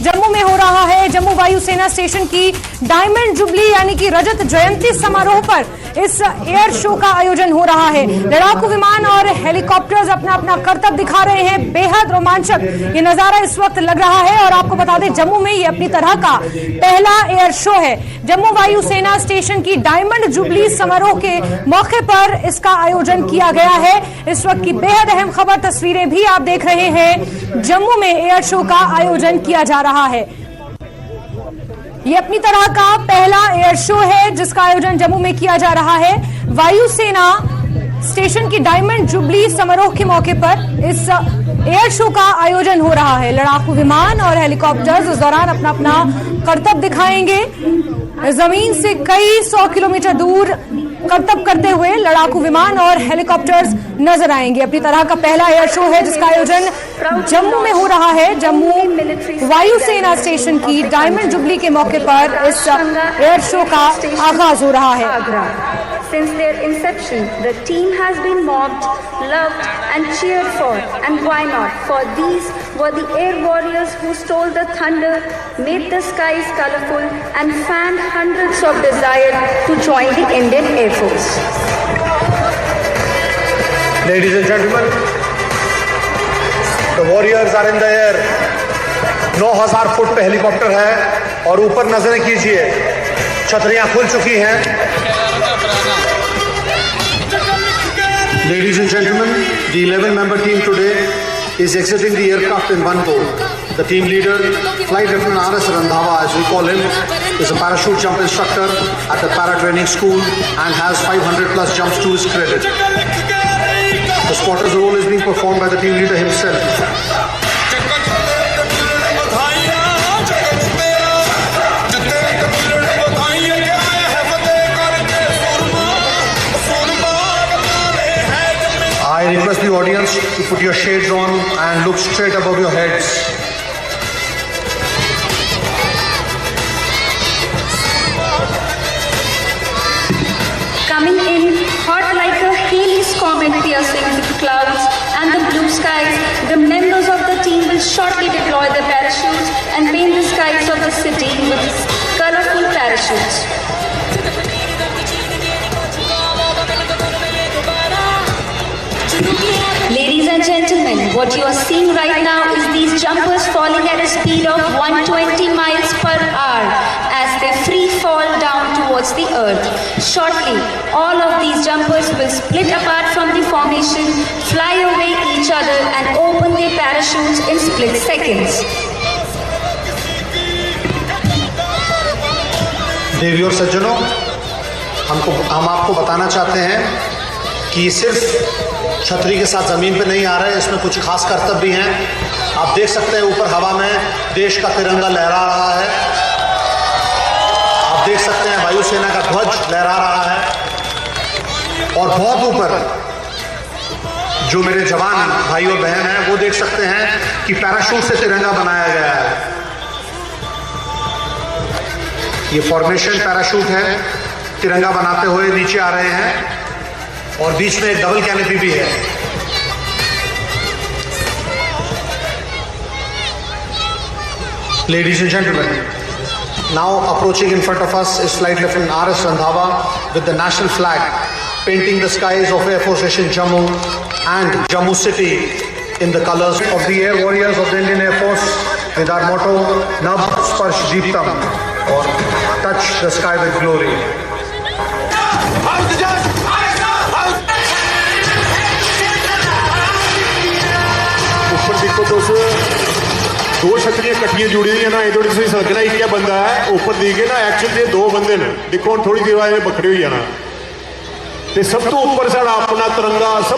जम्मू में हो रहा है। जम्मू वायुसेना स्टेशन की डायमंड जुबली यानी कि रजत जयंती समारोह पर इस एयर शो का आयोजन हो रहा है। लड़ाकू विमान और हेलीकॉप्टर्स अपना अपना करतब दिखा रहे हैं। बेहद रोमांचक ये नजारा इस वक्त लग रहा है। और आपको बता दें, जम्मू में ये अपनी तरह का पहला एयर शो है। जम्मू वायुसेना स्टेशन की डायमंड जुबली समारोह के मौके पर इसका आयोजन किया गया है। इस वक्त की बेहद अहम खबर, तस्वीरें भी आप देख रहे हैं। जम्मू में एयर शो का आयोजन किया जा रहा है। ये अपनी तरह का पहला एयर शो है जिसका आयोजन जम्मू में किया जा रहा है। वायुसेना स्टेशन की डायमंड जुबली समारोह के मौके पर इस एयर शो का आयोजन हो रहा है। लड़ाकू विमान और हेलीकॉप्टर्स इस दौरान अपना अपना करतब दिखाएंगे। जमीन से कई 100 किलोमीटर दूर करतब करते हुए लड़ाकू विमान और हेलीकॉप्टर्स नजर आएंगे। अपनी तरह का पहला एयर शो है जिसका आयोजन जम्मू में हो रहा है। जम्मू वायुसेना स्टेशन की डायमंड जुबली के मौके पर इस एयर शो का आगाज हो रहा है। Since their inception, the team has been mobbed, loved and cheered for. And why not? For these were the air warriors who stole the thunder, made the skies colorful and fanned hundreds of desire to join the Indian Air Force. Ladies and gentlemen, the warriors are in the air. 9000 foot पे helicopter है और ऊपर नजरें कीजिए, छतरियां खुल चुकी हैं। Ladies and gentlemen, the 11-member team today is exiting the aircraft in one go. The team leader, Flight Lieutenant R.S. Randhawa, as we call him, is a parachute jump instructor at the para training school and has 500 plus jumps to his credit. The spotter's role is being performed by the team leader himself. I request the audience to put your shades on and look straight above your heads. Coming in hot like a Halley's comet piercing the clouds and the blue skies, the members of the team will shortly deploy the parachutes and paint the skies of the city with colorful parachutes. Ladies and gentlemen, what you are seeing right now is these jumpers falling at a speed of 120 miles per hour as they free fall down towards the earth. Shortly, all of these jumpers will split apart from the formation, fly away each other and open their parachutes in split seconds. देवी और सज्जनों, हम आपको बताना चाहते हैं कि सिर्फ छतरी के साथ जमीन पे नहीं आ रहे, इसमें कुछ खास करतब भी हैं। आप देख सकते हैं ऊपर हवा में देश का तिरंगा लहरा रहा है। आप देख सकते हैं वायुसेना का ध्वज लहरा रहा है। और बहुत ऊपर जो मेरे जवान भाई और बहन हैं वो देख सकते हैं कि पैराशूट से तिरंगा बनाया गया है। ये फॉर्मेशन पैराशूट है, तिरंगा बनाते हुए नीचे आ रहे हैं और बीच में एक डबल कैनोपी भी है। Ladies and gentlemen, now approaching in front of us is Flight Lieutenant R.S. Randhawa with the national flag, painting the skies of Air Force Station Jammu and Jammu City in the colors of the Air Warriors of the Indian Air Force with our motto, Nab Sparsh Deeptam, or touch the sky with glory. देखो दोस्तों, दो छतरियां कट्ठियां जुड़ी हुई ना, ये तुम सदना एक बंदा है ऊपर दिखे ना, एक्चुअल ये दो बंदे ने। देखो हम थोड़ी देर बाद बखड़े हो जाना। सब तो ऊपर साड़ा अपना तिरंगा, सब